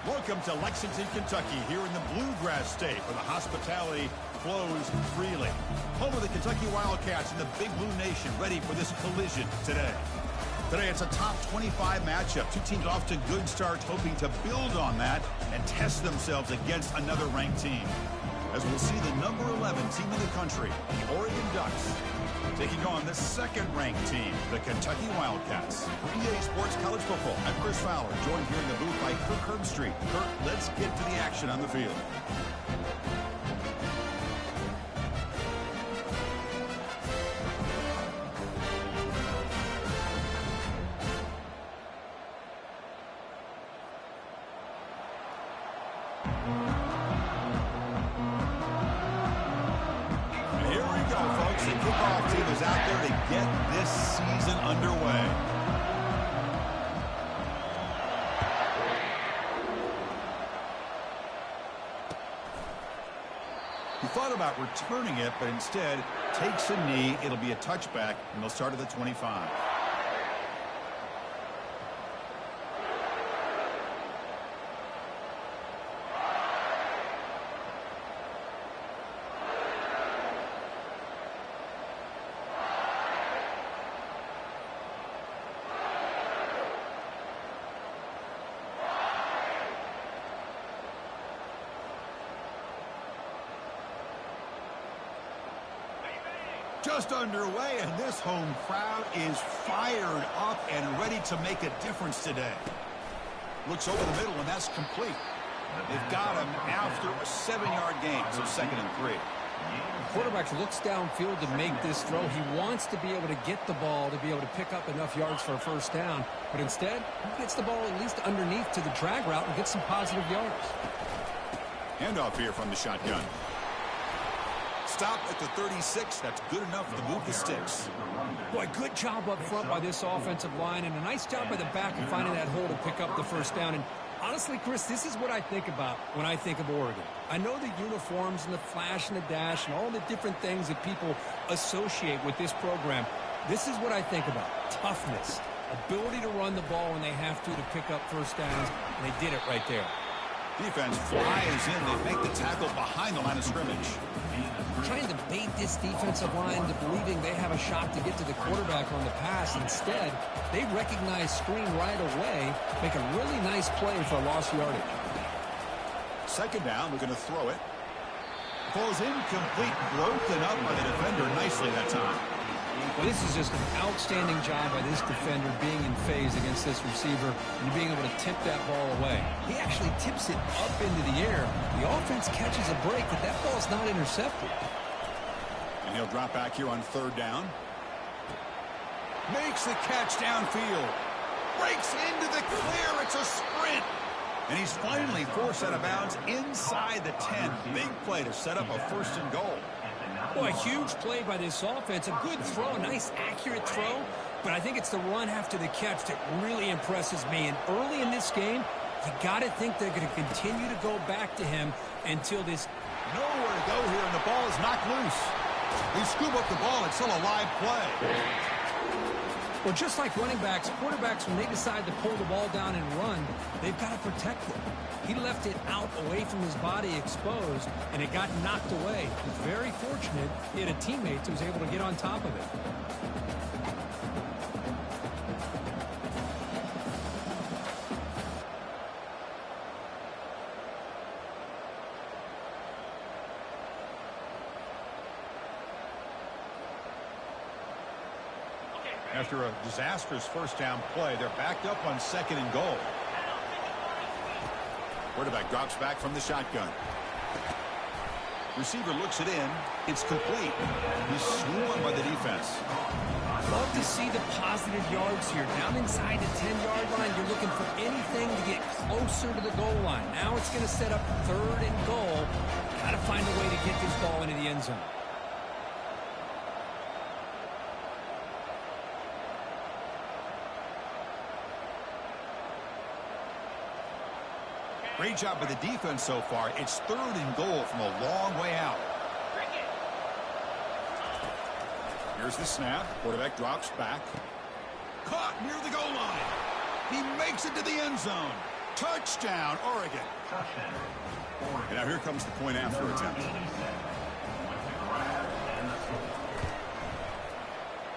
Welcome to Lexington, Kentucky, here in the Bluegrass State, where the hospitality flows freely. Home of the Kentucky Wildcats and the Big Blue Nation, ready for this collision today. Today, it's a top 25 matchup. Two teams off to good starts, hoping to build on that and test themselves against another ranked team. As we'll see the number 11 team in the country, the Oregon Ducks, taking on the second-ranked team, the Kentucky Wildcats. For EA Sports College Football, I'm Chris Fowler, joined here in the booth by Kirk Herbstreit. Kirk, let's get to the action on the field. Out there to get this season underway. He thought about returning it, but instead takes a knee. It'll be a touchback, and they'll start at the 25. Just underway, and this home crowd is fired up and ready to make a difference today. Looks over the middle, and that's complete. They've got him after a 7-yard gain, so 2nd and 3. The quarterback looks downfield to make this throw. He wants to be able to get the ball to be able to pick up enough yards for a first down, but instead, he gets the ball at least underneath to the drag route and gets some positive yards. Handoff here from the shotgun. Stop at the 36. That's good enough to move the sticks. Boy, good job up front by this offensive line, and a nice job by the back of finding that hole to pick up the first down. And honestly, Chris, this is what I think about when I think of Oregon. I know the uniforms and the flash and the dash and all the different things that people associate with this program. This is what I think about. Toughness, ability to run the ball when they have to pick up first downs, and they did it right there. Defense flies in. They make the tackle behind the line of scrimmage. Trying to bait this defensive line to believing they have a shot to get to the quarterback on the pass. Instead, they recognize screen right away, make a really nice play for a lost yardage. 2nd down, we're going to throw it. Falls incomplete, broken up by the defender nicely that time. Well, this is just an outstanding job by this defender being in phase against this receiver and being able to tip that ball away. He actually tips it up into the air. The offense catches a break, but that ball's not intercepted. And he'll drop back here on 3rd down. Makes the catch downfield. Breaks into the clear. It's a sprint. And he's finally forced out of bounds inside the 10. Big play to set up a 1st and goal. Boy, a huge play by this offense. A good throw, a nice accurate throw. But I think it's the run after the catch that really impresses me. And early in this game, you got to think they're going to continue to go back to him until this. Nowhere to go here, and the ball is knocked loose. They scoop up the ball. It's still a live play. Well, just like running backs, quarterbacks, when they decide to pull the ball down and run, they've got to protect it. He left it out away from his body exposed, and it got knocked away. He's very fortunate he had a teammate who was able to get on top of it. After a disastrous 1st down play, they're backed up on 2nd and goal. Quarterback drops back from the shotgun. Receiver looks it in. It's complete. He's swarmed by the defense. Love to see the positive yards here. Down inside the 10-yard line, you're looking for anything to get closer to the goal line. Now it's going to set up 3rd and goal. Got to find a way to get this ball into the end zone. Great job by the defense so far. It's 3rd and goal from a long way out. Here's the snap. Quarterback drops back. Caught near the goal line. He makes it to the end zone. Touchdown, Oregon. And now here comes the point after attempt.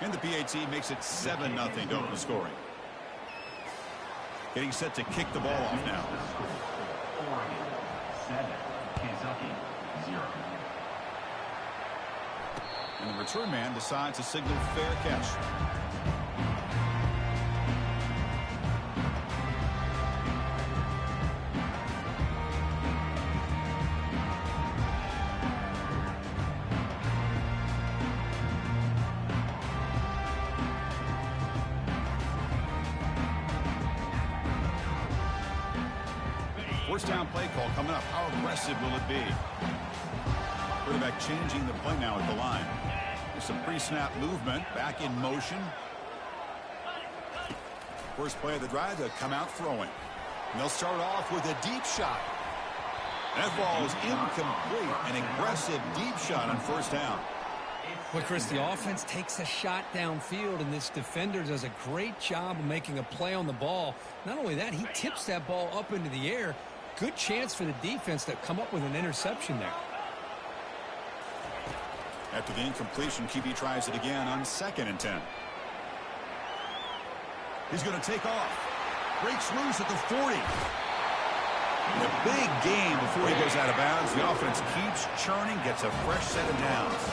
And the PAT makes it 7-0 to open scoring. Getting set to kick the ball off now. Oregon 7, Kentucky 0. And the return man decides to signal fair catch. First down play call coming up. How aggressive will it be? Quarterback changing the play now at the line. There's some pre-snap movement. Back in motion. First play of the drive to come out throwing. And they'll start off with a deep shot. That ball is incomplete. An aggressive deep shot on first down. Well, Chris, the offense takes a shot downfield, and this defender does a great job of making a play on the ball. Not only that, he tips that ball up into the air. Good chance for the defense to come up with an interception there. After the incompletion, QB tries it again on 2nd and 10. He's going to take off. Breaks loose at the 40. And a big gain before he goes out of bounds. The offense keeps churning, gets a fresh set of downs.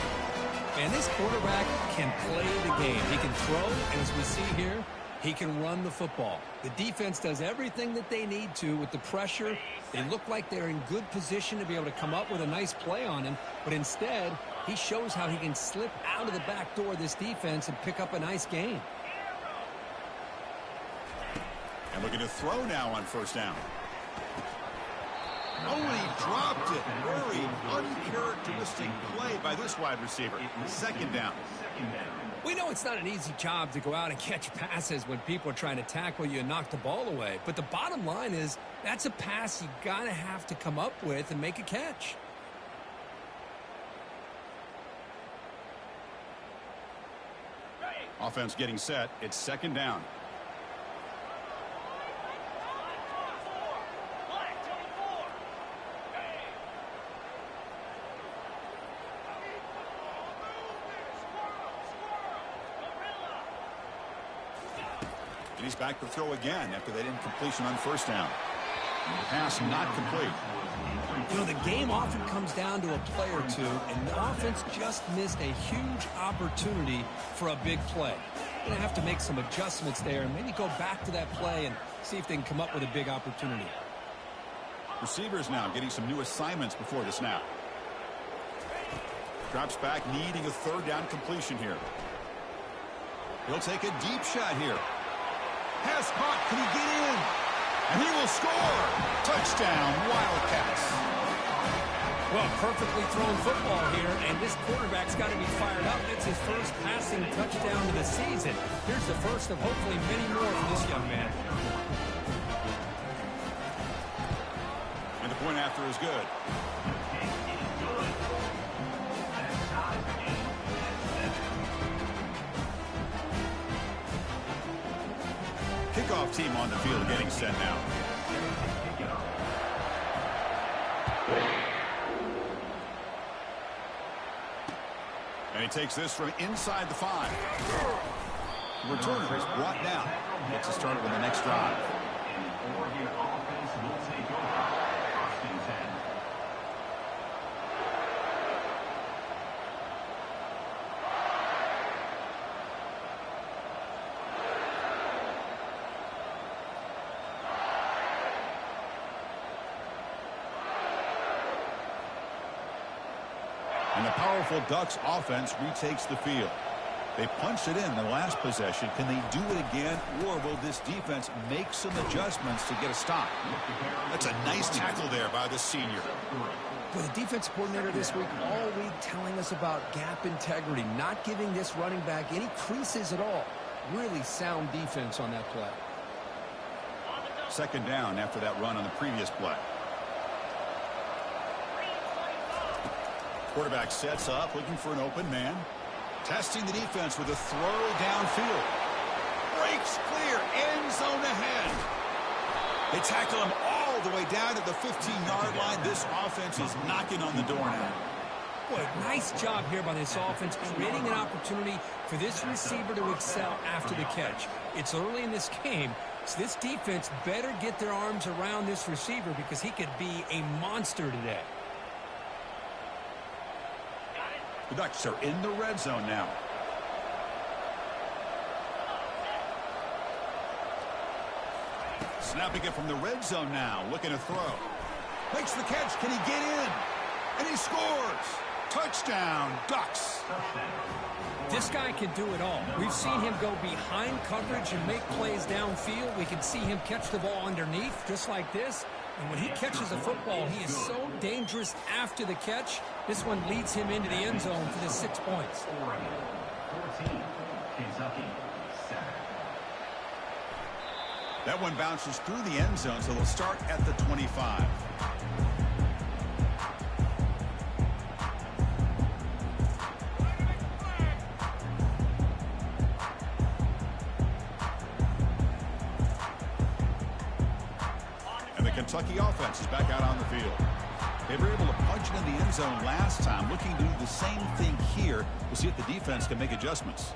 And this quarterback can play the game. He can throw, and as we see here, he can run the football. The defense does everything that they need to with the pressure. They look like they're in good position to be able to come up with a nice play on him, but instead, he shows how he can slip out of the back door of this defense and pick up a nice gain. And looking to throw now on first down. Oh, he dropped it. Very uncharacteristic play by this wide receiver. 2nd down. We know it's not an easy job to go out and catch passes when people are trying to tackle you and knock the ball away. But the bottom line is that's a pass you got to have to come up with and make a catch. Offense getting set. It's 2nd down. And he's back to throw again after that incompletion on first down. Pass not complete. You know, the game often comes down to a play or two, and the offense just missed a huge opportunity for a big play. They're going to have to make some adjustments there and maybe go back to that play and see if they can come up with a big opportunity. Receivers now getting some new assignments before the snap. Drops back, needing a 3rd down completion here. He'll take a deep shot here. Pass caught. Can he get in? And he will score. Touchdown, Wildcats. Well, perfectly thrown football here, and this quarterback's got to be fired up. It's his first passing touchdown of the season. Here's the first of hopefully many more for this young man. And the point after is good. Kickoff team on the field getting set now. And he takes this from inside the 5. The returner is brought down. Gets us started on the next drive. And the Oregon offense will take over 1st and 10. And the powerful Ducks offense retakes the field. They punched it in the last possession. Can they do it again, or will this defense make some adjustments to get a stop? That's a nice tackle there by the senior. Well, the defense coordinator this week all week telling us about gap integrity, not giving this running back any creases at all. Really sound defense on that play. 2nd down after that run on the previous play. Quarterback sets up, looking for an open man. Testing the defense with a throw downfield. Breaks clear, end zone ahead. They tackle him all the way down to the 15-yard line. This offense is knocking on the door now. Boy, nice job here by this offense, creating an opportunity for this receiver to excel after the catch. It's early in this game, so this defense better get their arms around this receiver because he could be a monster today. The Ducks are in the red zone now. Snapping it from the red zone now, looking to throw. Makes the catch. Can he get in? And he scores. Touchdown, Ducks. This guy can do it all. We've seen him go behind coverage and make plays downfield. We can see him catch the ball underneath, just like this. And when he catches the football, he is so dangerous after the catch. This one leads him into the end zone for the 6 points. 14, Kentucky, 7. That one bounces through the end zone, so they'll start at the 25. And the Kentucky offense is back out on the field. They were able to punch it in the end zone last time, looking to do the same thing here. We'll see if the defense can make adjustments.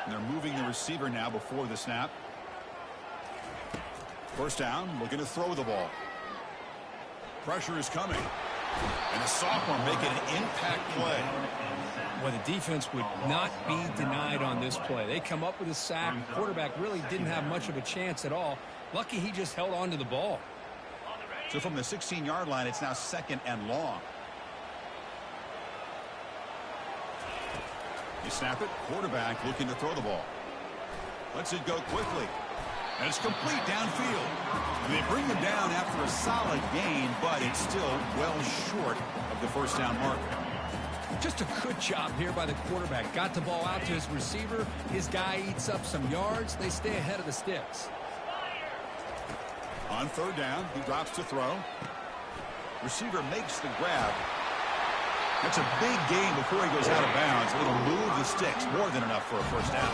And they're moving the receiver now before the snap. First down, looking to throw the ball. Pressure is coming. And the sophomore making an impact play. Well, the defense would not be denied on this play. They come up with a sack. Quarterback really didn't have much of a chance at all. Lucky he just held on to the ball. So from the 16-yard line, it's now 2nd and long. You snap it, quarterback looking to throw the ball. Lets it go quickly. And it's complete downfield. And they bring him down after a solid gain, but it's still well short of the first down mark. Just a good job here by the quarterback. Got the ball out to his receiver. His guy eats up some yards. They stay ahead of the sticks. On 3rd down, he drops to throw. Receiver makes the grab. That's a big gain before he goes out of bounds. It'll move the sticks, more than enough for a first down.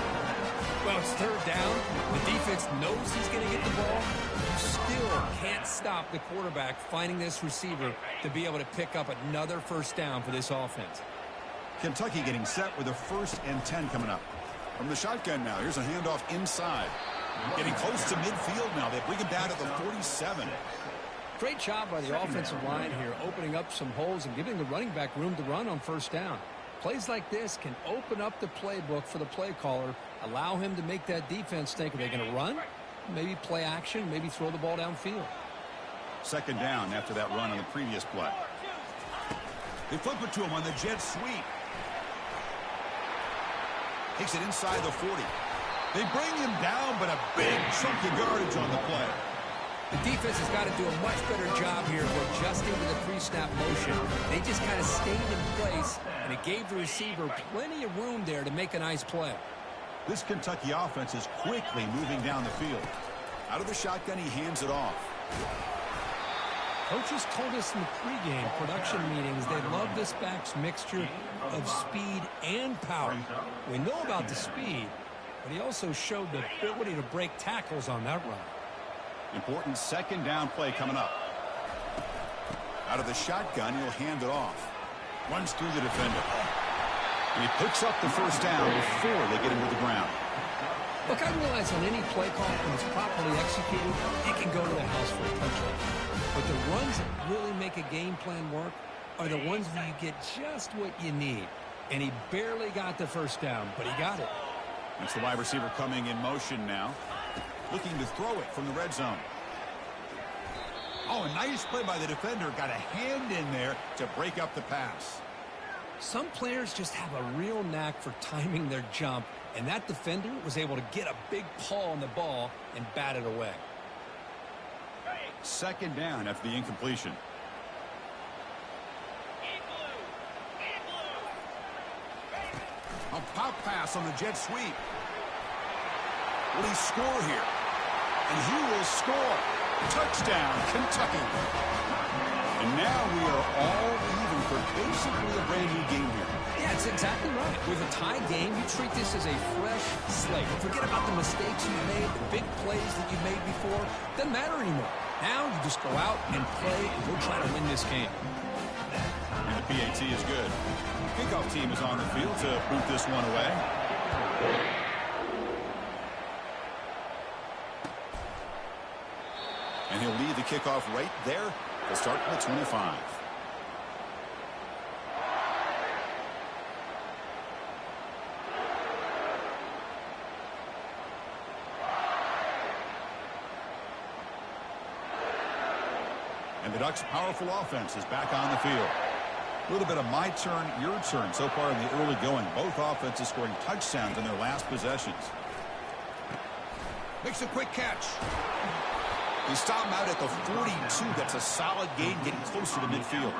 Well, it's 3rd down. The defense knows he's going to get the ball. You still can't stop the quarterback finding this receiver to be able to pick up another first down for this offense. Kentucky getting set with a 1st and 10 coming up. From the shotgun now, here's a handoff inside. Getting close to midfield now. They bring him down to the 47. Great job by the offensive line here, opening up some holes and giving the running back room to run on first down. Plays like this can open up the playbook for the play caller, allow him to make that defense think, are they going to run? Maybe play action, maybe throw the ball downfield. 2nd down after that run on the previous play. They flip it to him on the jet sweep. Takes it inside the 40. They bring him down, but a big chunk of yardage on the play. The defense has got to do a much better job here of adjusting to the pre-snap motion. They just kind of stayed in place, and it gave the receiver plenty of room there to make a nice play. This Kentucky offense is quickly moving down the field. Out of the shotgun, he hands it off. Coaches told us in the pregame production meetings they love this back's mixture of speed and power. We know about the speed, but he also showed the ability to break tackles on that run. Important 2nd down play coming up. Out of the shotgun, he'll hand it off. Runs through the defender. And he picks up the first down before they get him to the ground. Look, I realize on any play call, when it's properly executed, it can go to the house for a touchdown. But the runs that really make a game plan work are the ones where you get just what you need. And he barely got the first down, but he got it. That's the wide receiver coming in motion now. Looking to throw it from the red zone. Oh, a nice play by the defender. Got a hand in there to break up the pass. Some players just have a real knack for timing their jump, and that defender was able to get a big paw on the ball and bat it away. 2nd down after the incompletion. A pop pass on the jet sweep. Will he score here? And he will score. Touchdown, Kentucky. And now we are all even for basically a brand new game here. Yeah, it's exactly right. With a tie game, you treat this as a fresh slate. Forget about the mistakes you've made, the big plays that you've made before. Doesn't matter anymore. Now you just go out and play and go try to win this game. And the PAT is good. Kickoff team is on the field to boot this one away. And he'll lead the kickoff right there. They'll start from the 25. And the Ducks' powerful offense is back on the field. A little bit of my turn, your turn so far in the early going. Both offenses scoring touchdowns in their last possessions. Makes a quick catch. He stopped him out at the 42. That's a solid gain, getting closer to midfield.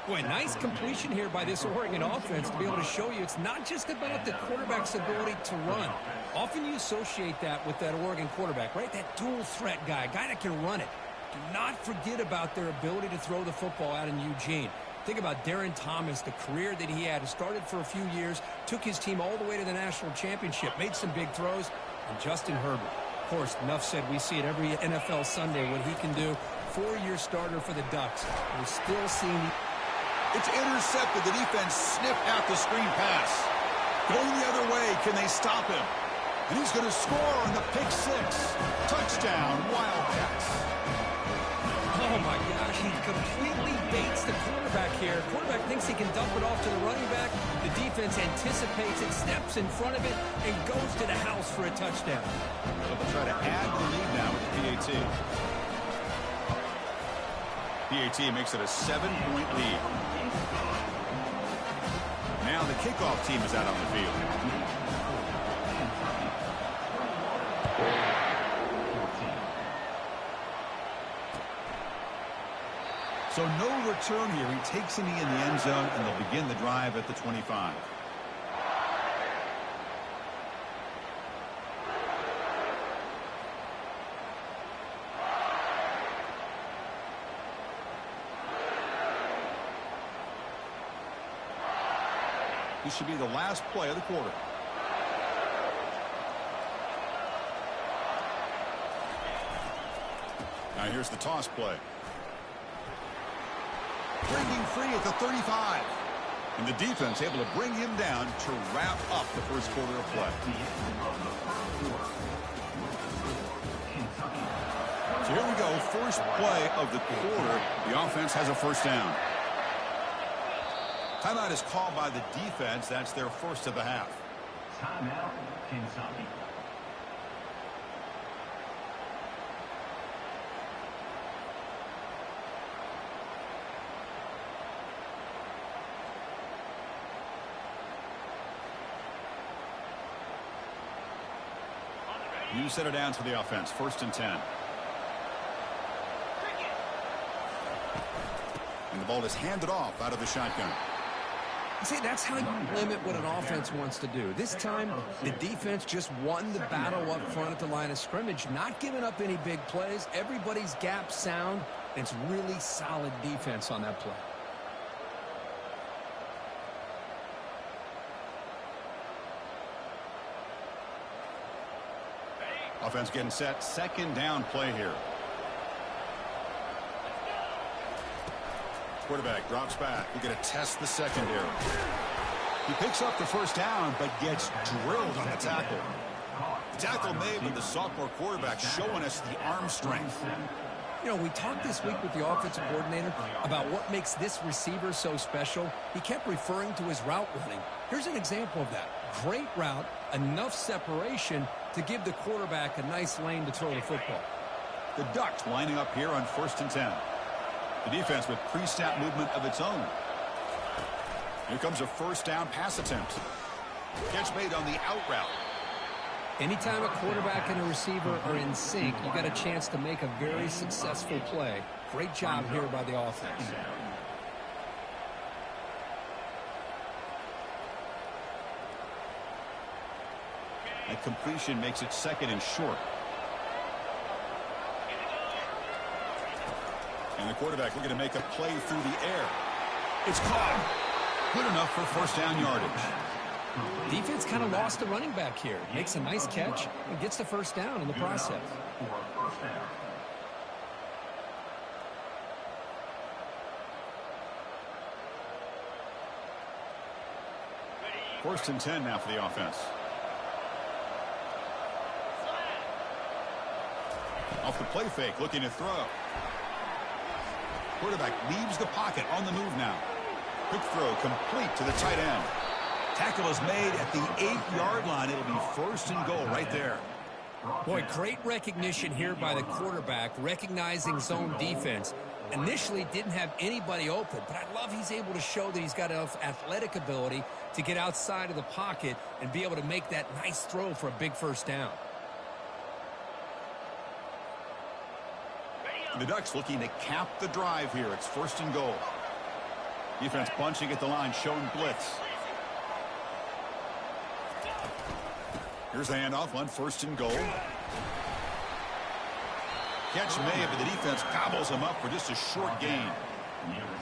Boy, nice completion here by this Oregon offense to be able to show you it's not just about the quarterback's ability to run. Often you associate that with that Oregon quarterback, right? That dual threat guy that can run it. Do not forget about their ability to throw the football out in Eugene. Think about Darren Thomas, the career that he had. Started for a few years, took his team all the way to the national championship, made some big throws, and Justin Herbert. Of course, enough said, we see it every NFL Sunday what he can do. 4-year starter for the Ducks. We're still seeing... It's intercepted. The defense sniffed out the screen pass. Going the other way, can they stop him? And he's going to score on the pick six. Touchdown, Wildcats. Oh, my gosh, he completely baits the quarterback here. Quarterback thinks he can dump it off to the running back. The defense anticipates it, steps in front of it, and goes to the house for a touchdown. They'll try to add the lead now with the PAT. PAT makes it a 7-point lead. Now the kickoff team is out on the field. So no return here. He takes a knee in the end zone, and they'll begin the drive at the 25. This should be the last play of the quarter. Now here's the toss play. Breaking free at the 35. And the defense able to bring him down to wrap up the first quarter of play. So here we go, first play of the quarter. The offense has a first down. Timeout is called by the defense. That's their first of the half. Timeout, Kentucky. New set of downs for the offense. First and 10. And the ball is handed off out of the shotgun. See, that's how you limit what an offense wants to do. This time, the defense just won the battle up front at the line of scrimmage, not giving up any big plays. Everybody's gap sound. It's really solid defense on that play. Offense getting set. Second down play here. Quarterback drops back. We're going to test the secondary. He picks up the first down, but gets drilled on the tackle. The tackle made, but the sophomore quarterback showing us the arm strength. You know, we talked this week with the offensive coordinator about what makes this receiver so special. He kept referring to his route running. Here's an example of that. Great route, enough separation to give the quarterback a nice lane to throw the football. The Ducks lining up here on first and 10. The defense with pre-snap movement of its own. Here comes a first down pass attempt. Catch made on the out route. Anytime a quarterback and a receiver are in sync, you got a chance to make a very successful play. Great job here by the offense. That completion makes it second and short. And the quarterback looking to make a play through the air. It's caught. Good enough for first down yardage. Defense kind of lost the running back here. Makes a nice catch and gets the first down in the process. First and 10 now for the offense. Off the play fake, looking to throw. Quarterback leaves the pocket on the move now. Quick throw complete to the tight end. Tackle is made at the 8-yard line. It'll be first and goal right there. Boy, great recognition here by the quarterback, recognizing zone defense. Initially didn't have anybody open, but I love he's able to show that he's got enough athletic ability to get outside of the pocket and be able to make that nice throw for a big first down. The Ducks looking to cap the drive here. It's first and goal. Defense bunching at the line, showing blitz. Here's the handoff on first and goal. Catch made, but the defense gobbles him up for just a short gain.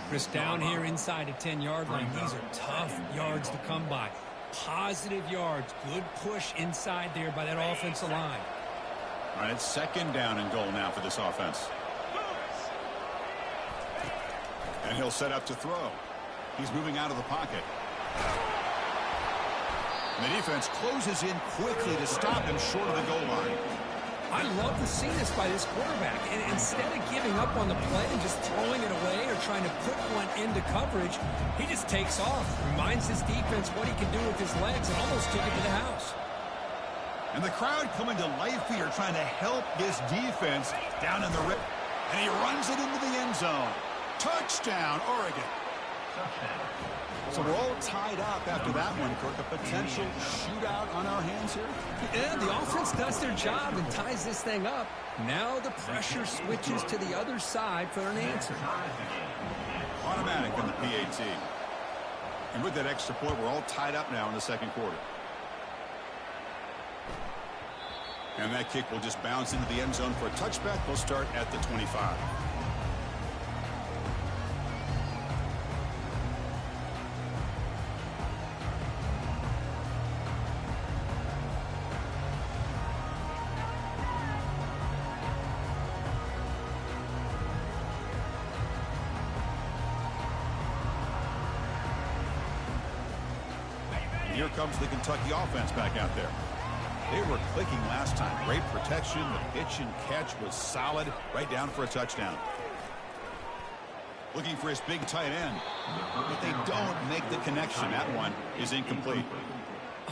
Chris, down here inside the 10-yard line, these are tough yards to come by. Positive yards, good push inside there by that offensive line. All right, it's second down and goal now for this offense. And he'll set up to throw. He's moving out of the pocket. And the defense closes in quickly to stop him short of the goal line. I love to see this by this quarterback. And instead of giving up on the play and just throwing it away or trying to put one into coverage, he just takes off, reminds his defense what he can do with his legs, and almost took it to the house. And the crowd coming to life here, trying to help this defense down in the rip. And he runs it into the end zone. Touchdown, Oregon. So we're all tied up after that one, Kirk. A potential shootout on our hands here. Yeah, the offense does their job and ties this thing up. Now the pressure switches to the other side for an answer. Automatic on the PAT. And with that extra point, we're all tied up now in the second quarter. And that kick will just bounce into the end zone for a touchback. We'll start at the 25. Here comes the Kentucky offense back out there. They were clicking last time. Great protection. The pitch and catch was solid. Right down for a touchdown. Looking for his big tight end. But they don't make the connection. That one is incomplete.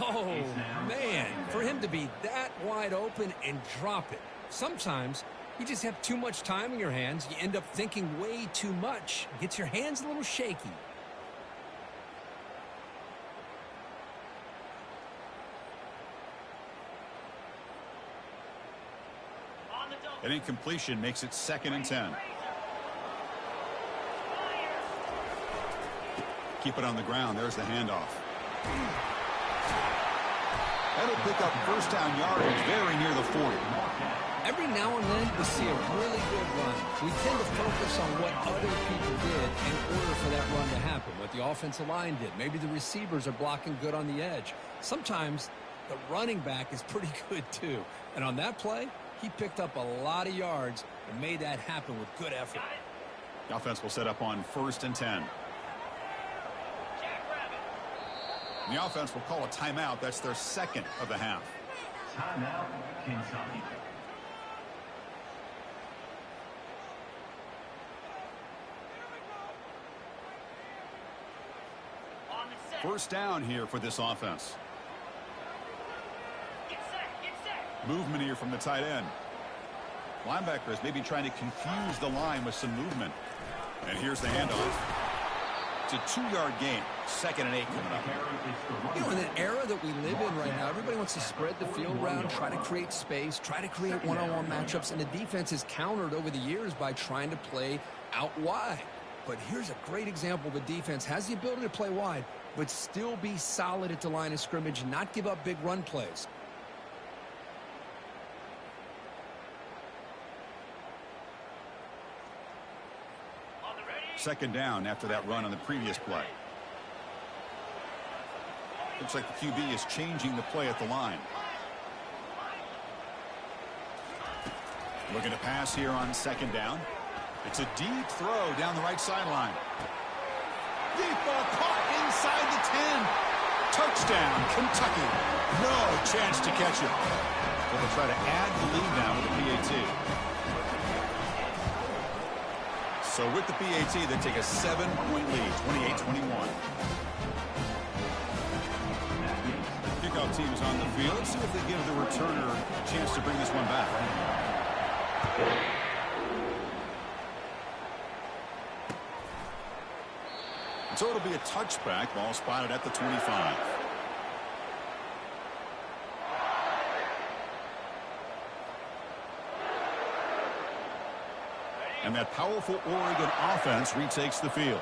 Oh, man. For him to be that wide open and drop it. Sometimes you just have too much time in your hands. You end up thinking way too much. Gets your hands a little shaky. An incompletion makes it 2nd and 10. Keep it on the ground. There's the handoff. That'll pick up first down yardage very near the 40. Every now and then we see a really good run. We tend to focus on what other people did in order for that run to happen. What the offensive line did. Maybe the receivers are blocking good on the edge. Sometimes the running back is pretty good too. And on that play, he picked up a lot of yards and made that happen with good effort. The offense will set up on 1st and 10. And the offense will call a timeout. That's their second of the half. Timeout, Kentucky. First down here for this offense. Movement here from the tight end. Linebacker is maybe trying to confuse the line with some movement. And here's the handoff. It's a 2-yard gain. 2nd and 8 coming up. You know, in an era that we live in right now, everybody wants to spread the field around, try to create space, try to create one-on-one matchups, and the defense has countered over the years by trying to play out wide. But here's a great example. The defense has the ability to play wide, but still be solid at the line of scrimmage, not give up big run plays. Second down after that run on the previous play. Looks like the QB is changing the play at the line. Looking to pass here on second down. It's a deep throw down the right sideline. Deep ball caught inside the 10. Touchdown, Kentucky. No chance to catch him. But they'll try to add the lead now with the PAT. So with the PAT, they take a 7-point lead, 28-21. Kickoff team is on the field. Let's see if they give the returner a chance to bring this one back. So it'll be a touchback. Ball spotted at the 25. And that powerful Oregon offense retakes the field.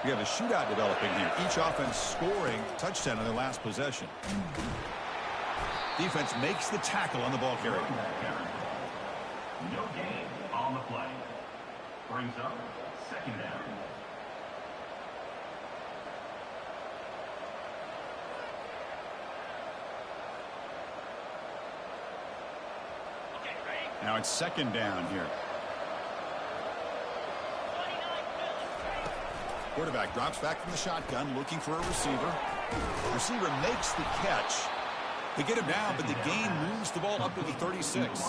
We have a shootout developing here. Each offense scoring a touchdown on their last possession. Defense makes the tackle on the ball carrier. No gain on the play. Brings up second down. Now it's second down here. Quarterback drops back from the shotgun, looking for a receiver. Receiver makes the catch. They get him down, but the gain moves the ball up to the 36.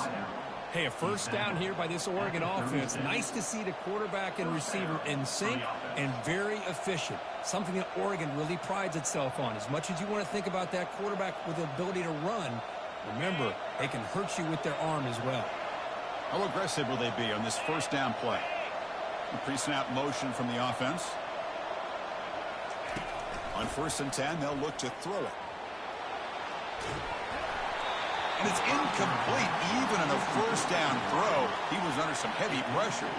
Hey, a first down here by this Oregon offense. Nice to see the quarterback and receiver in sync and very efficient. Something that Oregon really prides itself on. As much as you want to think about that quarterback with the ability to run, remember, they can hurt you with their arm as well. How aggressive will they be on this first down play? Pre-snap motion from the offense. On 1st and 10, they'll look to throw it. And it's incomplete. Even on a first down throw, he was under some heavy pressure.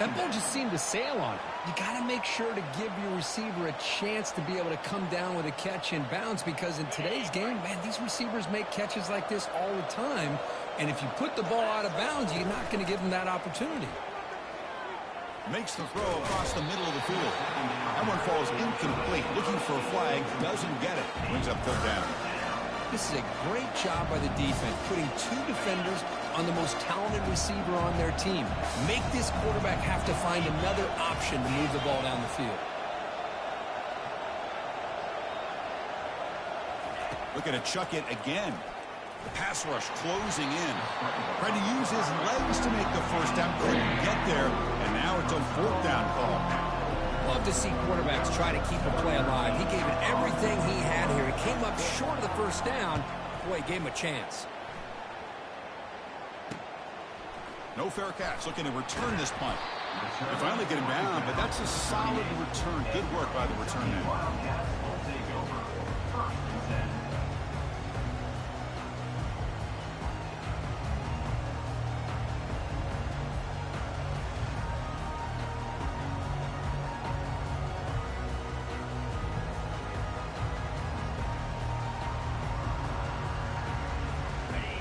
That ball just seemed to sail on him. You got to make sure to give your receiver a chance to be able to come down with a catch in bounds, because in today's game, man, these receivers make catches like this all the time. And if you put the ball out of bounds, you're not going to give them that opportunity. Makes the throw across the middle of the field. That one falls incomplete. Looking for a flag. Doesn't get it. Brings up third down. This is a great job by the defense, putting two defenders on the most talented receiver on their team. Make this quarterback have to find another option to move the ball down the field. Looking to chuck it again. The pass rush closing in. Trying to use his legs to make the first down. Couldn't get there. And now it's a fourth down call. Love to see quarterbacks try to keep a play alive. He gave it everything he had here. He came up short of the first down. Boy, he gave him a chance. No fair catch. Looking to return this punt. They finally get him down, but that's a solid return. Good work by the return man.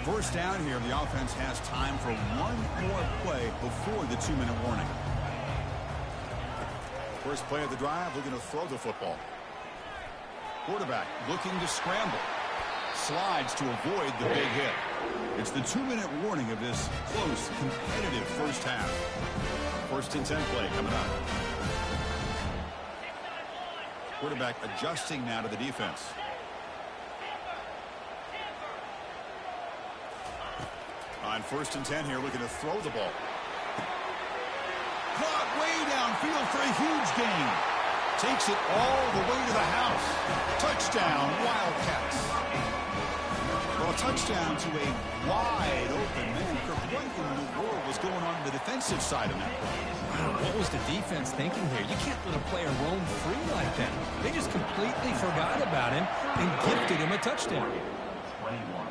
First down here, the offense has time for one more play before the 2-minute warning. First play of the drive, looking to throw the football. Quarterback looking to scramble. Slides to avoid the big hit. It's the 2-minute warning of this close, competitive first half. 1st and 10 play coming up. Quarterback adjusting now to the defense. On 1st and 10 here, looking to throw the ball. Caught way downfield for a huge gain. Takes it all the way to the house. Touchdown, Wildcats. Well, a touchdown to a wide open man. What in the world was going on the defensive side of that play? Wow, what was the defense thinking here? You can't let a player roam free like that. They just completely forgot about him and gifted him a touchdown. 21.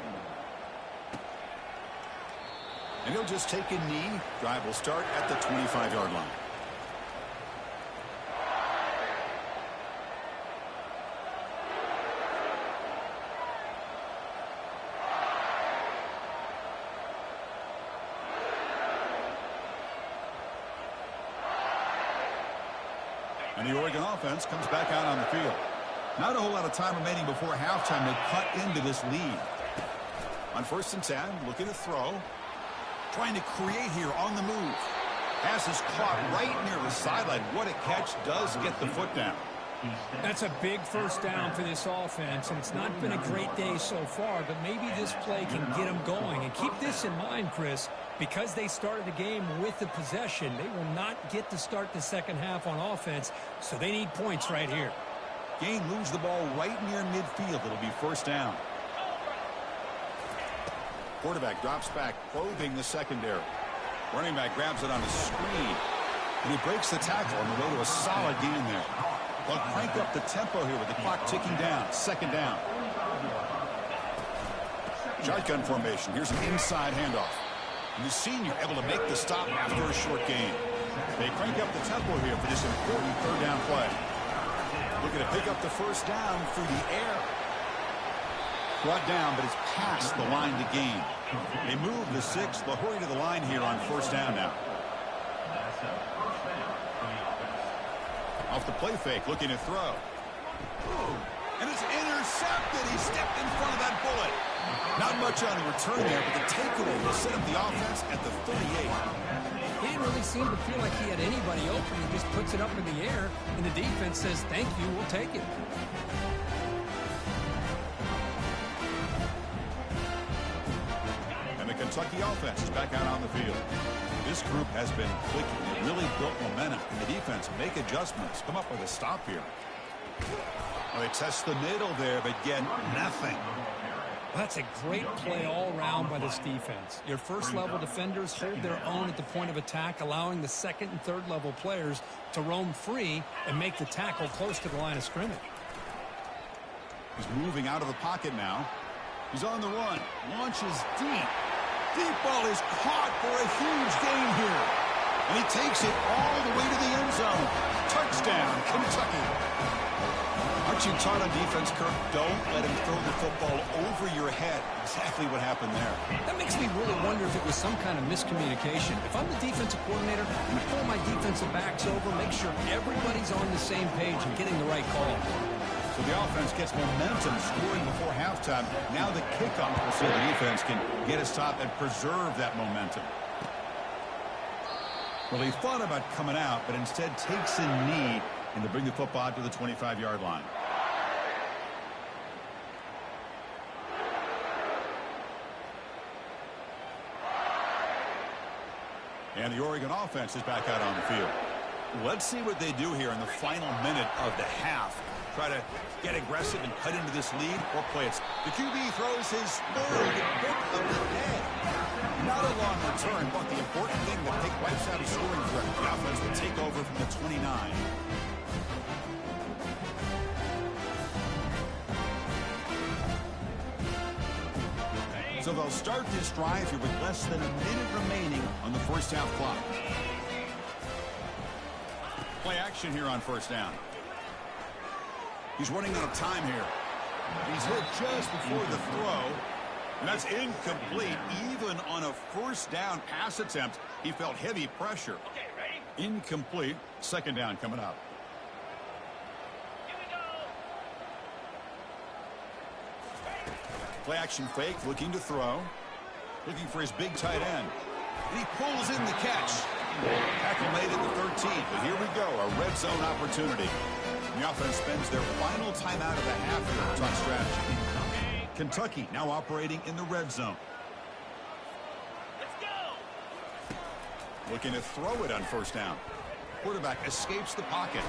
And he'll just take a knee. Drive will start at the 25-yard line. And the Oregon offense comes back out on the field. Not a whole lot of time remaining before halftime to cut into this lead. On 1st and 10, looking to throw. Trying to create here on the move. Pass is caught right near the sideline. What a catch. Does get the foot down. That's a big first down for this offense, and it's not been a great day so far, but maybe this play can get them going. And keep this in mind, Chris, because they started the game with the possession, they will not get to start the second half on offense, so they need points right here. Gain moves the ball right near midfield. It'll be first down. Quarterback drops back, probing the secondary. Running back grabs it on the screen, and he breaks the tackle on the way to a solid gain there. They'll crank up the tempo here with the clock ticking down. Second down. Shotgun formation. Here's an inside handoff. And the senior able to make the stop after a short gain. They crank up the tempo here for this important third down play. Looking to pick up the first down through the air. Brought down, but it's past the line to gain. They move the 6. They'll hurry to the line here on first down now. Off the play fake, looking to throw. And it's intercepted. He stepped in front of that bullet. Not much on the return there, but the takeaway will set up the offense at the 38. He didn't really seem to feel like he had anybody open. He just puts it up in the air, and the defense says, thank you, we'll take it. And the Kentucky offense is back out on the field. This group has been clicking. It really built momentum. And the defense make adjustments. Come up with a stop here. Well, they test the middle there, but get nothing. That's a great play all around by this defense. Your first-level defenders hold their own at the point of attack, allowing the second and third-level players to roam free and make the tackle close to the line of scrimmage. He's moving out of the pocket now. He's on the run. Launches deep. Deep ball is caught for a huge gain here. And he takes it all the way to the end zone. Touchdown, Kentucky. Aren't you taught on defense, Kirk? Don't let him throw the football over your head. Exactly what happened there. That makes me really wonder if it was some kind of miscommunication. If I'm the defensive coordinator, I'm going to pull my defensive backs over, make sure everybody's on the same page and getting the right call. So the offense gets momentum scoring before halftime. Now the kickoff will see the defense can get a stop and preserve that momentum. Well, he thought about coming out, but instead takes a knee and to bring the football to the 25-yard line. And the Oregon offense is back out on the field. Let's see what they do here in the final minute of the half. Try to get aggressive and cut into this lead or play it. The QB throws his third pick of the day. Not a long return, but the important thing that take wipes out a scoring threat. The offense will take over from the 29. So they'll start this drive here with less than a minute remaining on the first half clock. Play action here on first down. He's running out of time here. He's hit just before the throw. And that's incomplete. Even on a first down pass attempt, he felt heavy pressure. Incomplete. Second down coming up. Play action fake, looking to throw. Looking for his big tight end. And he pulls in the catch. Tackle made at the 13, but here we go, a red zone opportunity. And the offense spends their final timeout of the half here to talk strategy. Kentucky now operating in the red zone. Let's go. Looking to throw it on first down. Quarterback escapes the pocket.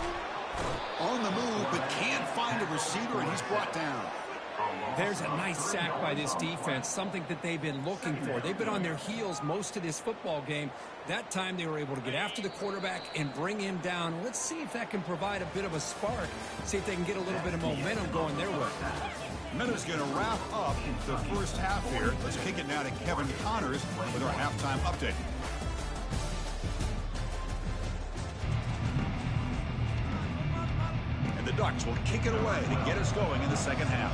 On the move, but can't find a receiver, and he's brought down. There's a nice sack by this defense, something that they've been looking for. They've been on their heels most of this football game. That time they were able to get after the quarterback and bring him down. Let's see if that can provide a bit of a spark. See if they can get a little bit of momentum going their way. Minutes going to wrap up the first half here. Let's kick it now to Kevin Connors with our halftime update. And the Ducks will kick it away to get us going in the second half.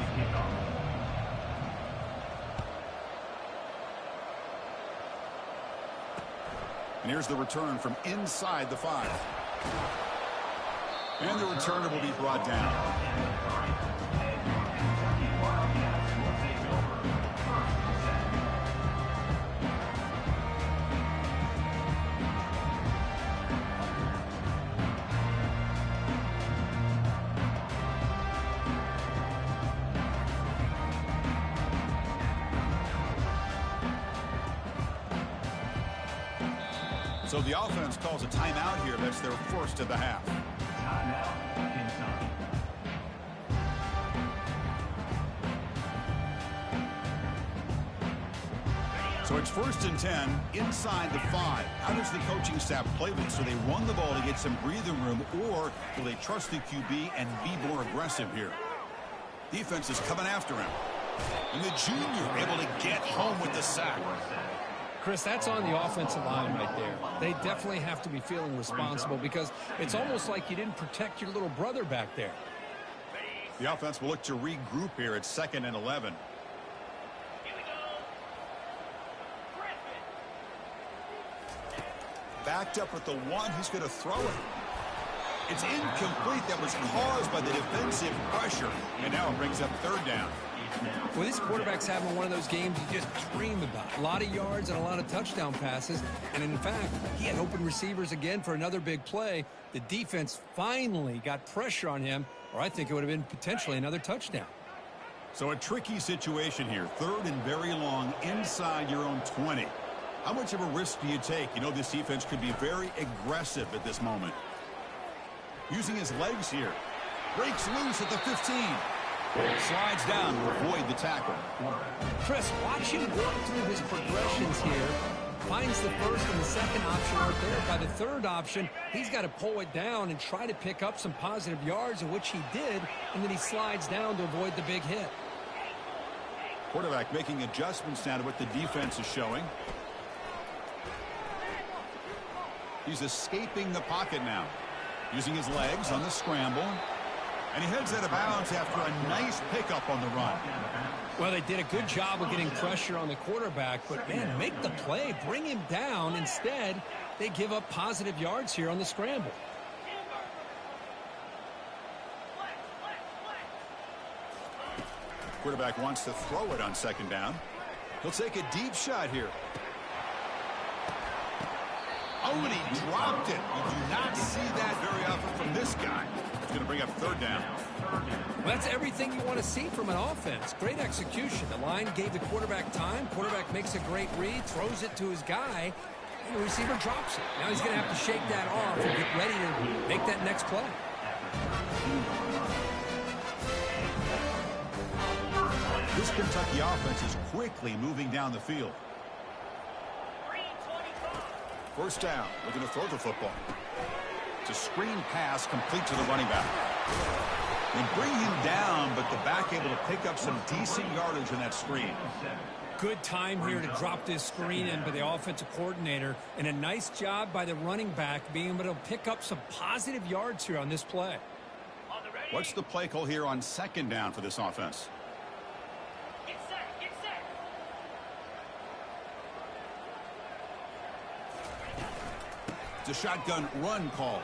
And here's the return from inside the 5. And the returner will be brought down. So the offense calls a timeout here. That's their first of the half. Timeout, Kentucky. So it's 1st and 10 inside the 5. How does the coaching staff play this? So they run the ball to get some breathing room, or will they trust the QB and be more aggressive here? Defense is coming after him. And the junior able to get home with the sack. Chris, that's on the offensive line right there. They definitely have to be feeling responsible because it's almost like you didn't protect your little brother back there. The offense will look to regroup here at 2nd and 11. Backed up at the 1. He's going to throw it. It's incomplete. That was caused by the defensive pressure. And now it brings up 3rd down. Well, this quarterback's having one of those games you just dream about. A lot of yards and a lot of touchdown passes. And in fact, he had open receivers again for another big play. The defense finally got pressure on him, or I think it would have been potentially another touchdown. So a tricky situation here. 3rd and very long inside your own 20. How much of a risk do you take? You know this defense could be very aggressive at this moment. Using his legs here. Breaks loose at the 15. Slides down to avoid the tackle. Chris, watch him work through his progressions here. Finds the 1st and the 2nd option right there. By the 3rd option, he's got to pull it down and try to pick up some positive yards, of which he did, and then he slides down to avoid the big hit. Quarterback making adjustments now to what the defense is showing. He's escaping the pocket now. Using his legs on the scramble. And he heads out of bounds after a nice pickup on the run. Well, they did a good job of getting pressure on the quarterback, but, man, make the play. Bring him down. Instead, they give up positive yards here on the scramble. Quarterback wants to throw it on 2nd down. He'll take a deep shot here. Oh, and he dropped it. You do not see that very often from this guy. It's going to bring up 3rd down. Well, that's everything you want to see from an offense. Great execution. The line gave the quarterback time. Quarterback makes a great read, throws it to his guy, and the receiver drops it. Now he's going to have to shake that off and get ready to make that next play. This Kentucky offense is quickly moving down the field. 1st down. Looking to throw the football. It's a screen pass complete to the running back. They bring him down, but the back able to pick up some decent yardage in that screen. Good time here to drop this screen in by the offensive coordinator, and a nice job by the running back being able to pick up some positive yards here on this play. What's the play call here on 2nd down for this offense? Get set, get set. It's a shotgun run call.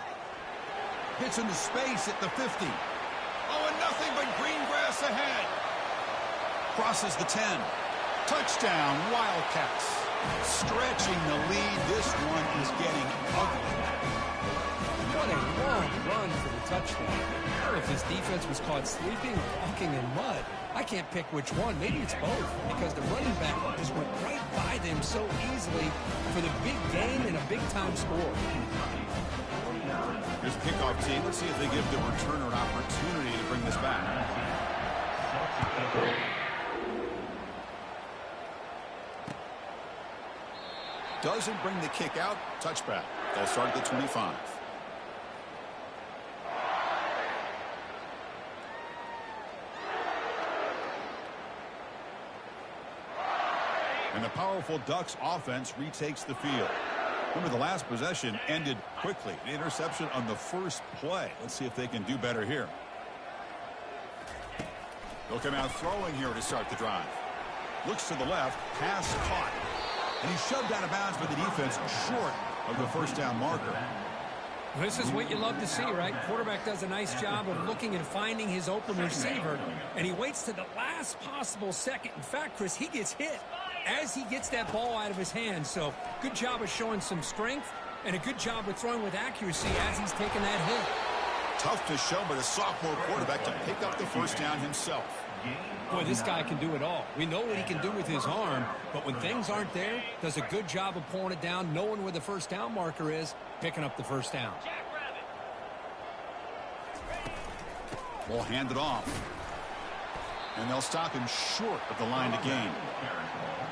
Hits into space at the 50. Oh, and nothing but green grass ahead. Crosses the 10. Touchdown, Wildcats. Stretching the lead. This one is getting ugly. What a long run for the touchdown. Or if his defense was caught sleeping or walking in mud, I can't pick which one. Maybe it's both, because the running back just went right by them so easily for the big gain and a big-time score. Here's the kickoff team. Let's see if they give the returner an opportunity to bring this back. Doesn't bring the kick out. Touchback. They'll start at the 25. And the powerful Ducks offense retakes the field. Remember, the last possession ended quickly. An interception on the first play. Let's see if they can do better here. They'll come out throwing here to start the drive. Looks to the left. Pass caught. And he's shoved out of bounds by the defense short of the 1st down marker. This is what you love to see, right? Quarterback does a nice job of looking and finding his open receiver, and he waits to the last possible second. In fact, Chris, he gets hit as he gets that ball out of his hands. So good job of showing some strength and a good job of throwing with accuracy as he's taking that hit. Tough to show by the sophomore quarterback to pick up the first down himself. Boy, this guy can do it all. We know what he can do with his arm, but when things aren't there, does a good job of pulling it down, knowing where the first down marker is, picking up the first down. Ball handed off. And they'll stop him short of the line to gain.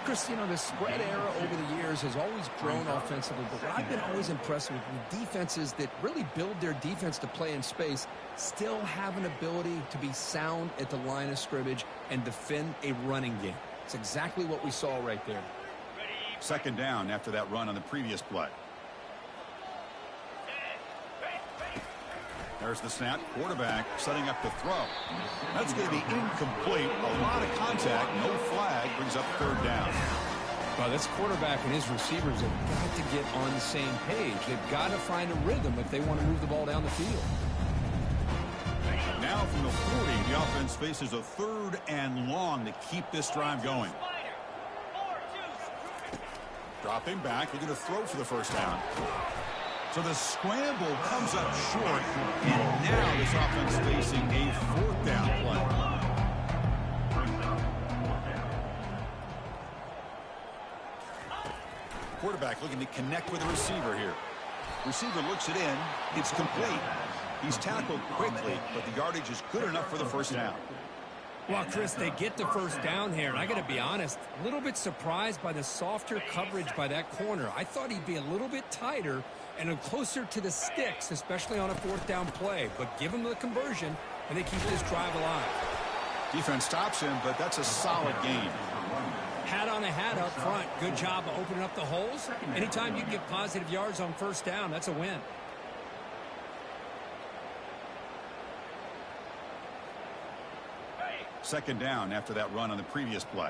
Chris, you know, the spread era over the years has always grown offensively, but what I've been always impressed with defenses that really build their defense to play in space still have an ability to be sound at the line of scrimmage and defend a running game. It's exactly what we saw right there. Second down after that run on the previous play. There's the snap. Quarterback setting up the throw. That's going to be incomplete. A lot of contact. No flag. Brings up third down. Well, this quarterback and his receivers have got to get on the same page. They've got to find a rhythm if they want to move the ball down the field. Now from the 40, the offense faces a third and long to keep this drive going. Dropping back. They're going to throw for the first down. So the scramble comes up short, and now this offense facing a fourth down play. Quarterback looking to connect with the receiver here. Receiver looks it in. It's complete. He's tackled quickly, but the yardage is good enough for the first down. Well, Chris, they get the first down here, and I got to be honest, a little bit surprised by the softer coverage by that corner. I thought he'd be a little bit tighter and closer to the sticks, especially on a fourth down play. But give him the conversion, and they keep this drive alive. Defense stops him, but that's a solid gain. Hat on a hat up front. Good job of opening up the holes. Anytime you can get positive yards on first down, that's a win. Second down after that run on the previous play.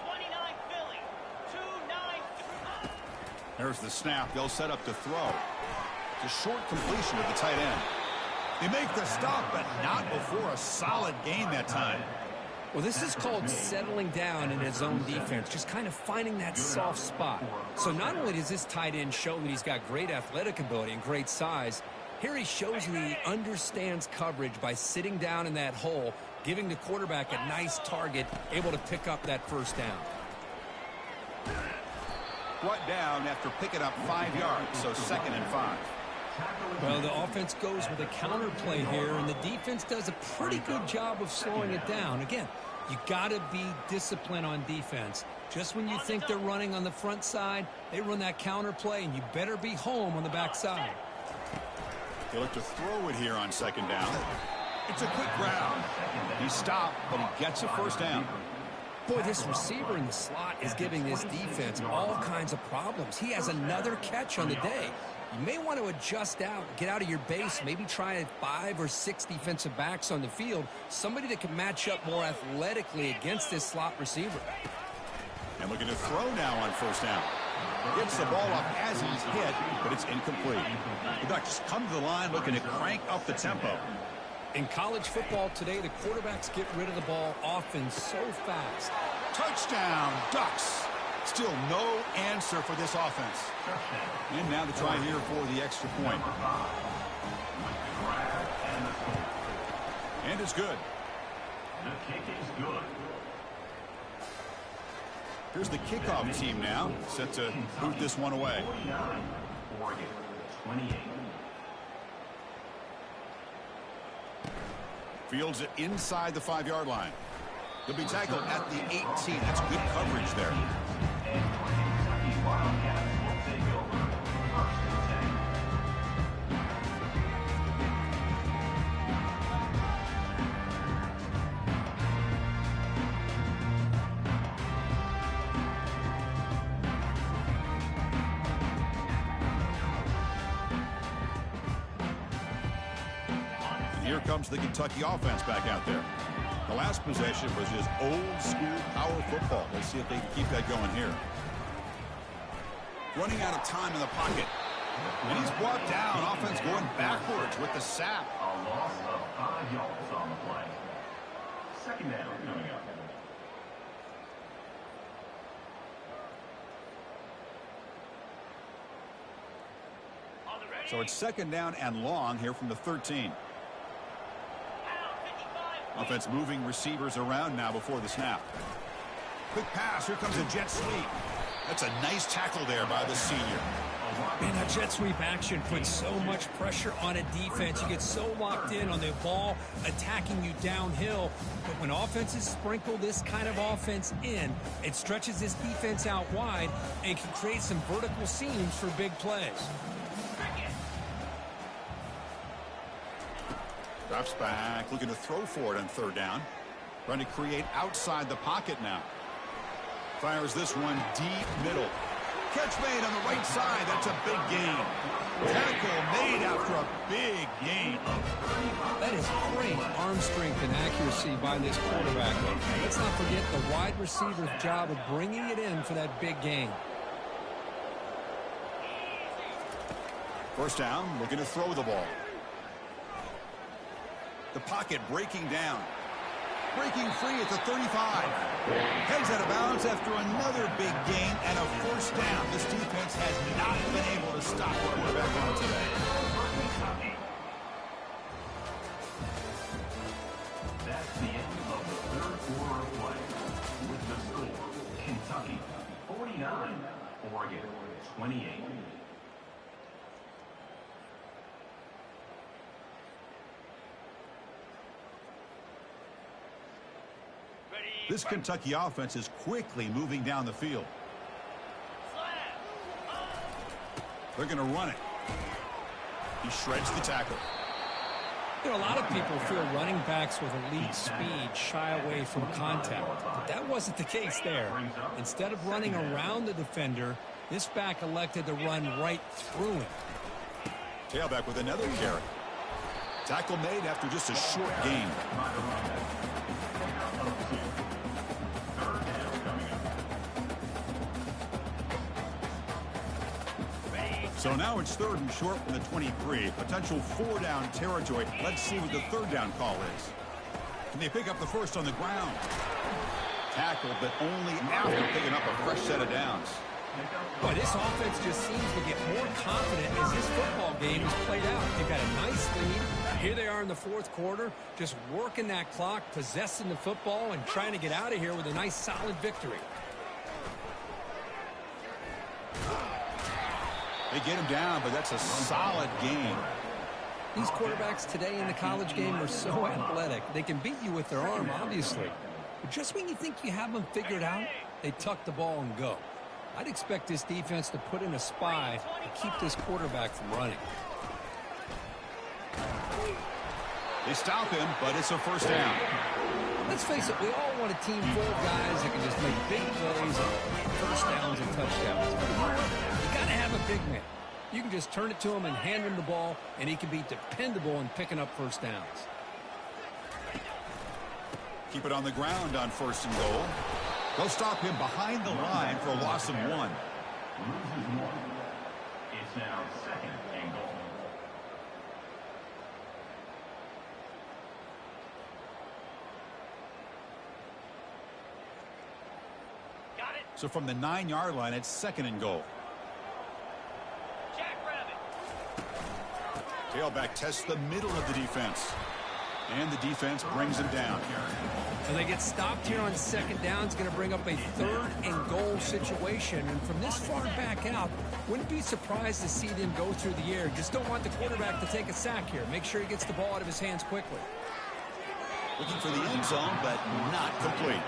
29 Philly. 2-9. There's the snap. They'll set up to throw. It's a short completion of the tight end. They make the stop, but not before a solid gain that time. Well, this is called settling down in his own defense, just kind of finding that soft spot. So not only does this tight end show that he's got great athletic ability and great size, here he shows that he understands coverage by sitting down in that hole, giving the quarterback a nice target, able to pick up that first down. Brought down after picking up 5 yards, so 2nd and 5. Well, the offense goes with a counter play here, and the defense does a pretty good job of slowing it down. Again, you got to be disciplined on defense. Just when you think they're running on the front side, they run that counter play, and you better be home on the back side. They look to throw it here on second down. It's a quick grab. He stopped, but he gets a first down. Boy, this receiver in the slot is giving this defense all kinds of problems. He has another catch on the day. You may want to adjust out, get out of your base, maybe try 5 or 6 defensive backs on the field, somebody that can match up more athletically against this slot receiver. And looking to throw now on first down. Gets the ball up as he's hit, but it's incomplete. The Ducks come to the line looking to crank up the tempo. In college football today, the quarterbacks get rid of the ball often so fast. Touchdown, Ducks. Still no answer for this offense. And now the try here for the extra point. And it's good. The kick is good. Here's the kickoff team now, set to boot this one away. 49, Oregon, 28. Fields it inside the 5-yard line. He'll be tackled at the 18. That's good coverage there. And for the Kentucky Wildcats will take over 1st and 10. Here comes the Kentucky offense back out there. The last possession was just old-school power football. Let's see if they can keep that going here. Running out of time in the pocket. And he's brought down. Offense going backwards with the sack. A loss of 5 yards on the play. Second down coming up. So it's second down and long here from the 13. Offense moving receivers around now before the snap. Quick pass. Here comes a jet sweep. That's a nice tackle there by the senior. Man, that jet sweep action puts so much pressure on a defense. You get so locked in on the ball attacking you downhill. But when offenses sprinkle this kind of offense in, it stretches this defense out wide and can create some vertical seams for big plays. Drops back, looking to throw for it on third down. Trying to create outside the pocket now. Fires this one deep middle. Catch made on the right side. That's a big gain. Tackle made after a big gain. That is great arm strength and accuracy by this quarterback. Let's not forget the wide receiver's job of bringing it in for that big gain. First down, looking to throw the ball. The pocket breaking down. Breaking free at the 35. Heads out of bounds after another big gain and a first down. This defense has not been able to stop the quarterback run today. That's the end of the third quarter of play. With the score, Kentucky 49, Oregon 28. This Kentucky offense is quickly moving down the field. They're going to run it. He shreds the tackle. You know, a lot of people feel running backs with elite speed shy away from contact. But that wasn't the case there. Instead of running around the defender, this back elected to run right through him. Tailback with another carry. Tackle made after just a short gain. So now it's third and short from the 23. Potential 4-down territory. Let's see what the third down call is. Can they pick up the first on the ground? Tackled, but only after picking up a fresh set of downs. Boy, this offense just seems to get more confident as this football game is played out. They've got a nice lead. Here they are in the fourth quarter, just working that clock, possessing the football, and trying to get out of here with a nice, solid victory. They get him down, but that's a solid game. These quarterbacks today in the college game are so athletic. They can beat you with their arm, obviously. But just when you think you have them figured out, they tuck the ball and go. I'd expect this defense to put in a spy to keep this quarterback from running. They stop him, but it's a first down. Let's face it, we all want a team full of guys that can just make big plays, first downs and touchdowns. You got to have a big man. You can just turn it to him and hand him the ball, and he can be dependable in picking up first downs. Keep it on the ground on first and goal. They'll stop him behind the line for a loss of 1. Loses 1. It's now second and goal. Got it. So from the 9-yard line, it's second and goal. Jackrabbit. Tailback tests the middle of the defense. And the defense brings him down. And they get stopped here on second down. It's going to bring up a third and goal situation. And from this far back out, wouldn't be surprised to see them go through the air. Just don't want the quarterback to take a sack here. Make sure he gets the ball out of his hands quickly. Looking for the end zone, but not complete.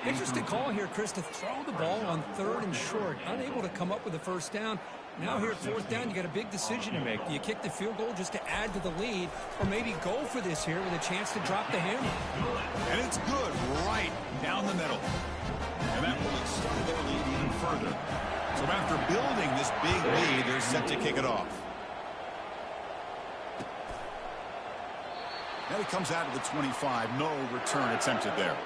Interesting call here, Chris, to throw the ball on third and short. Unable to come up with a first down. Now here at fourth down, you got a big decision to make. Do you kick the field goal just to add to the lead, or maybe go for this here with a chance to drop the hammer? And it's good right down the middle. And that will extend their lead even further. So after building this big lead, they're set to kick it off. Now he comes out of the 25. No return attempted there.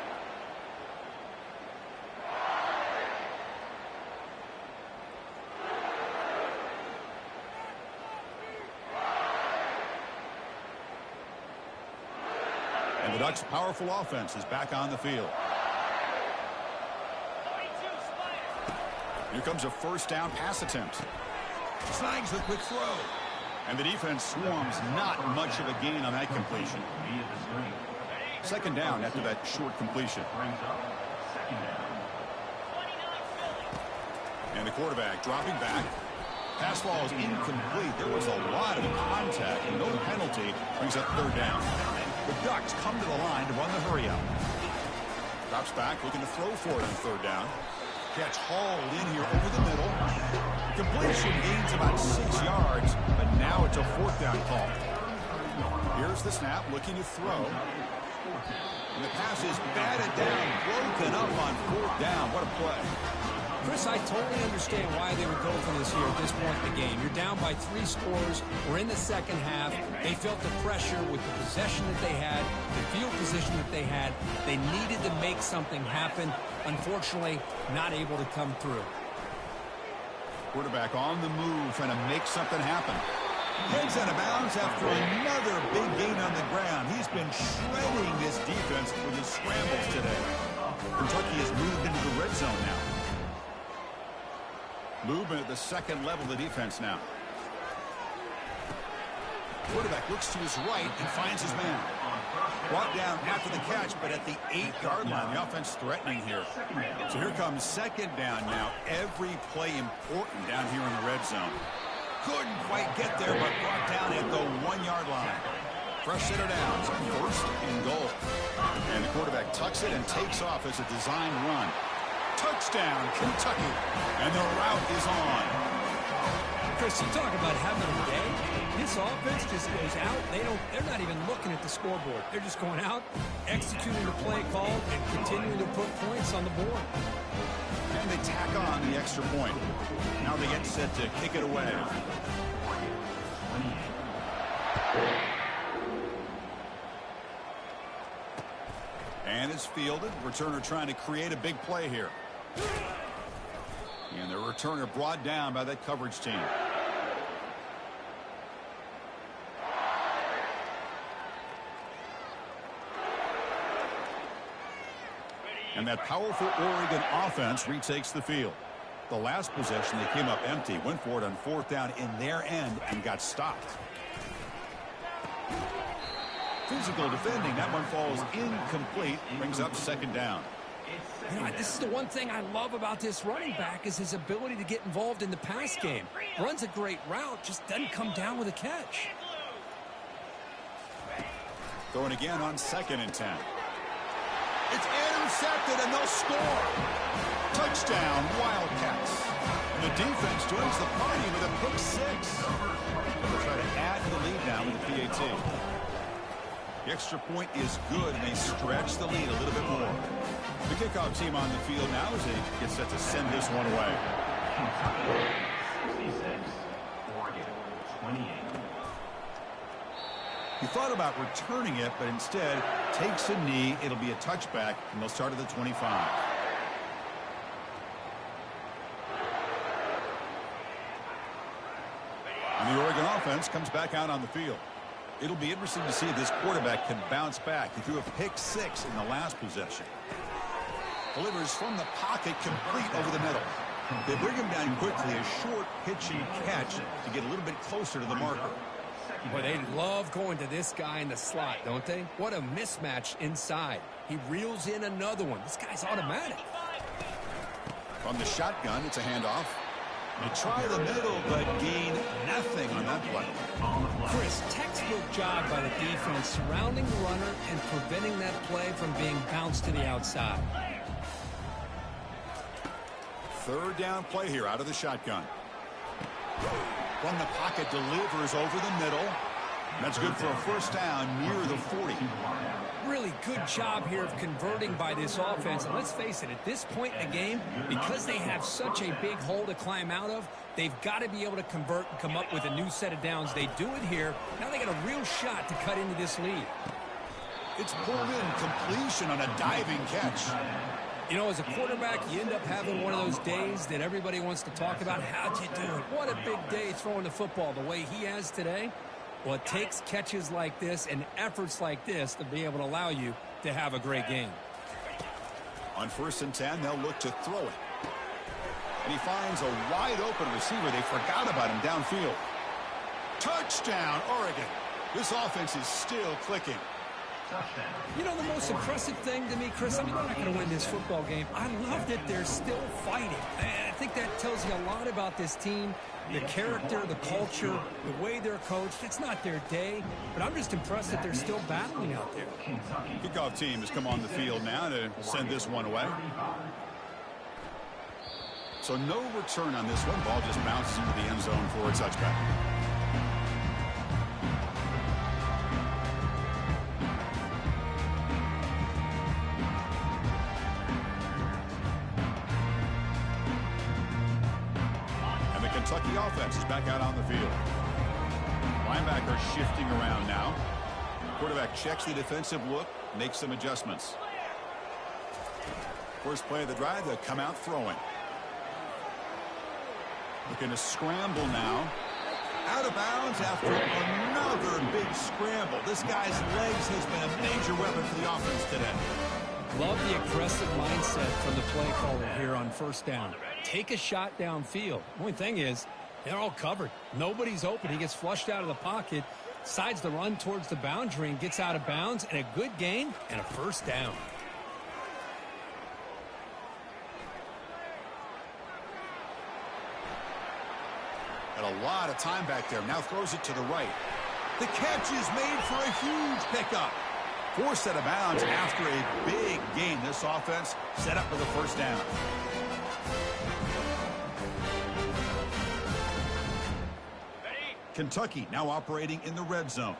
And the Ducks' powerful offense is back on the field. Here comes a first down pass attempt. Snags the quick throw. And the defense swarms, not much of a gain on that completion. Second down after that short completion. And the quarterback dropping back. Pass ball is incomplete. There was a lot of contact, and no penalty brings up third down. The Ducks come to the line to run the hurry out. Drops back, looking to throw for it on third down. Catch hauled in here over the middle. Completion gains about 6 yards, but now it's a fourth down call. Here's the snap, looking to throw. And the pass is batted down, broken up on fourth down. What a play. Chris, I totally understand why they would go for this here at this point in the game. You're down by 3 scores. We're in the second half. They felt the pressure with the possession that they had, the field position that they had. They needed to make something happen. Unfortunately, not able to come through. Quarterback on the move, trying to make something happen. Heads out of bounds after another big gain on the ground. He's been shredding this defense with his scrambles today. Kentucky has moved into the red zone now. Movement at the second level of the defense now. Quarterback looks to his right and finds his man. Brought down after the catch, but at the 8-yard line. The offense threatening here. So here comes second down now. Every play important down here in the red zone. Couldn't quite get there, but brought down at the 1-yard line. Fresh set of downs, first and goal. And the quarterback tucks it and takes off as a design run. Touchdown, Kentucky. And the route is on. Chris, you talk about having a day. This offense just goes out. They're not even looking at the scoreboard. They're just going out, executing the play call, and continuing to put points on the board. And they tack on the extra point. Now they get set to kick it away. And it's fielded. Returner trying to create a big play here. And the returner brought down by that coverage team. And that powerful Oregon offense retakes the field. The last possession, they came up empty, went for it on fourth down in their end and got stopped. Physical defending. That one falls incomplete. Brings up second down. You know, this is the one thing I love about this running back is his ability to get involved in the pass game. Runs a great route, just doesn't come down with a catch. Going again on 2nd and 10. It's intercepted and they'll score. Touchdown, Wildcats. And the defense joins the party with a pick 6. They'll try to add to the lead now with the PAT. The extra point is good, and they stretch the lead a little bit more. The kickoff team on the field now as they get set to send this one away. 66, Oregon, 28. He thought about returning it, but instead takes a knee. It'll be a touchback, and they'll start at the 25. And the Oregon offense comes back out on the field. It'll be interesting to see if this quarterback can bounce back. He threw a pick 6 in the last possession. Delivers from the pocket, complete over the middle. They bring him down quickly, a short pitch and catch to get a little bit closer to the marker. Boy, they love going to this guy in the slot, don't they? What a mismatch inside. He reels in another one. This guy's automatic. From the shotgun, it's a handoff. They try the middle, but gain nothing on that play. Chris, textbook job by the defense surrounding the runner and preventing that play from being bounced to the outside. Third down play here out of the shotgun. From the pocket, delivers over the middle. That's good for a first down near the 40. Really good job here of converting by this offense. And let's face it, at this point in the game, because they have such a big hole to climb out of, they've got to be able to convert and come up with a new set of downs. They do it here. Now they got a real shot to cut into this lead. It's pulled in, completion on a diving catch. You know, as a quarterback, you end up having one of those days that everybody wants to talk about. How'd you do it? What a big day throwing the football the way he has today. Well, it takes catches like this and efforts like this to be able to allow you to have a great game. On 1st and 10, they'll look to throw it. And he finds a wide-open receiver. They forgot about him downfield. Touchdown, Oregon. This offense is still clicking. You know, the most impressive thing to me, Chris, I mean, they're not going to win this football game. I love that they're still fighting. I think that tells you a lot about this team, the character, the culture, the way they're coached. It's not their day, but I'm just impressed that they're still battling out there. Kickoff team has come on the field now to send this one away. So no return on this one. Ball just bounces into the end zone for a touchback. Kentucky offense is back out on the field. Linebacker shifting around now. Quarterback checks the defensive look, makes some adjustments. First play of the drive, they'll come out throwing. Looking to scramble now. Out of bounds after another big scramble. This guy's legs has been a major weapon for the offense today. Love the aggressive mindset from the play caller here on 1st down. Take a shot downfield. The only thing is, they're all covered. Nobody's open. He gets flushed out of the pocket, decides to run towards the boundary and gets out of bounds, and a good gain and a 1st down. Got a lot of time back there. Now throws it to the right. The catch is made for a huge pickup. Forced out of bounds after a big gain. This offense set up for the 1st down. Kentucky now operating in the red zone.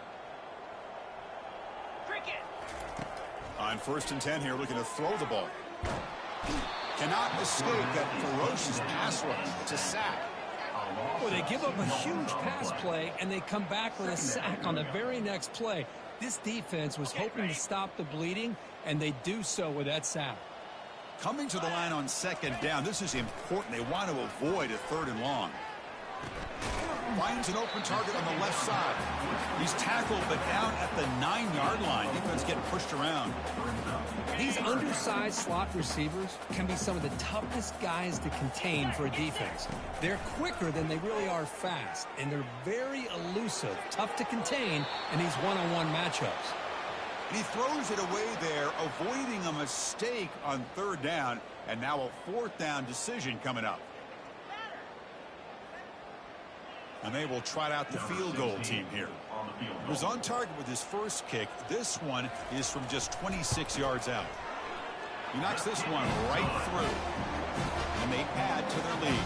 On 1st and 10 here, looking to throw the ball. Cannot escape that ferocious pass rush. It's a sack. Well, they give up a huge pass play, and they come back with a sack on the very next play. This defense was hoping to stop the bleeding, and they do so with that sack. Coming to the line on 2nd down, this is important. They want to avoid a 3rd and long. Finds an open target on the left side. He's tackled, but down at the 9-yard line. Defense getting pushed around. These undersized slot receivers can be some of the toughest guys to contain for a defense. They're quicker than they really are fast, and they're very elusive, tough to contain in these one-on-one matchups. And he throws it away there, avoiding a mistake on 3rd down, and now a 4th down decision coming up. And they will trot out the field goal team here. He was on target with his first kick. This one is from just 26 yards out. He knocks this one right through. And they add to their lead.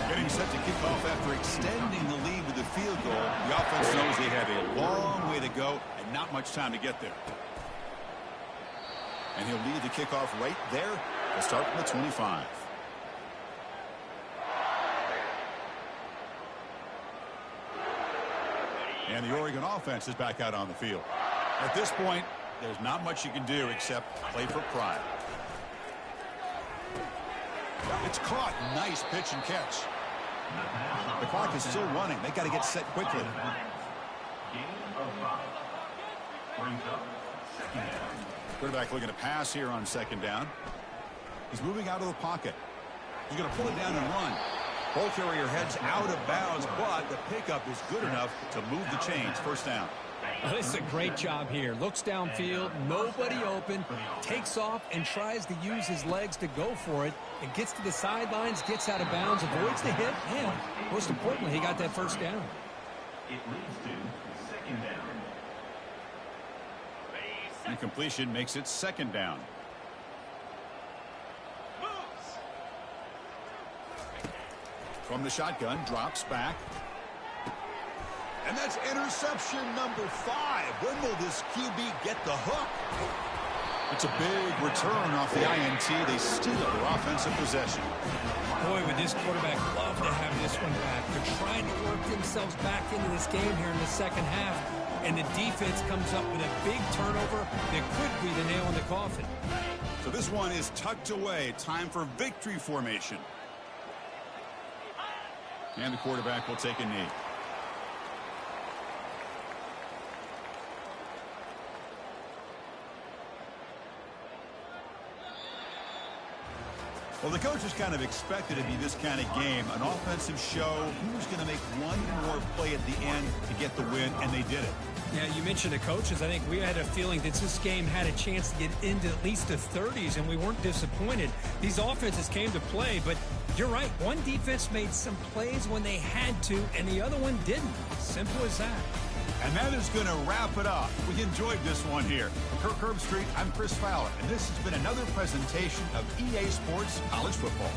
Getting set to kick off after extending the lead with the field goal. The offense knows they have a long way to go and not much time to get there. And he'll lead the kickoff right there to start from the 25. And the Oregon offense is back out on the field. At this point, there's not much you can do except play for pride. It's caught. Nice pitch and catch. The clock is still running. They got to get set quickly. Quarterback looking to pass here on 2nd down. He's moving out of the pocket. He's going to pull it down and run. Ball carrier heads out of bounds, but the pickup is good enough to move the chains. 1st down. Well, this is a great job here. Looks downfield, nobody open, takes off and tries to use his legs to go for it. And gets to the sidelines, gets out of bounds, avoids the hit, and most importantly, he got that 1st down. It leads to 2nd down. Incompletion makes it 2nd down. From the shotgun, drops back. And that's interception number 5. When will this QB get the hook? It's a big return off the INT. They steal their offensive possession. Boy, would this quarterback love to have this one back. They're trying to work themselves back into this game here in the 2nd half. And the defense comes up with a big turnover that could be the nail in the coffin. So this one is tucked away. Time for victory formation. And the quarterback will take a knee. Well, the coaches kind of expected it to be this kind of game, an offensive show. Who's going to make one more play at the end to get the win, and they did it. Yeah, you mentioned the coaches. I think we had a feeling that this game had a chance to get into at least the 30s, and we weren't disappointed. These offenses came to play, but you're right. One defense made some plays when they had to, and the other one didn't. Simple as that. And that is going to wrap it up. We enjoyed this one here. For Kirk Herbstreit, I'm Chris Fowler, and this has been another presentation of EA Sports College Football.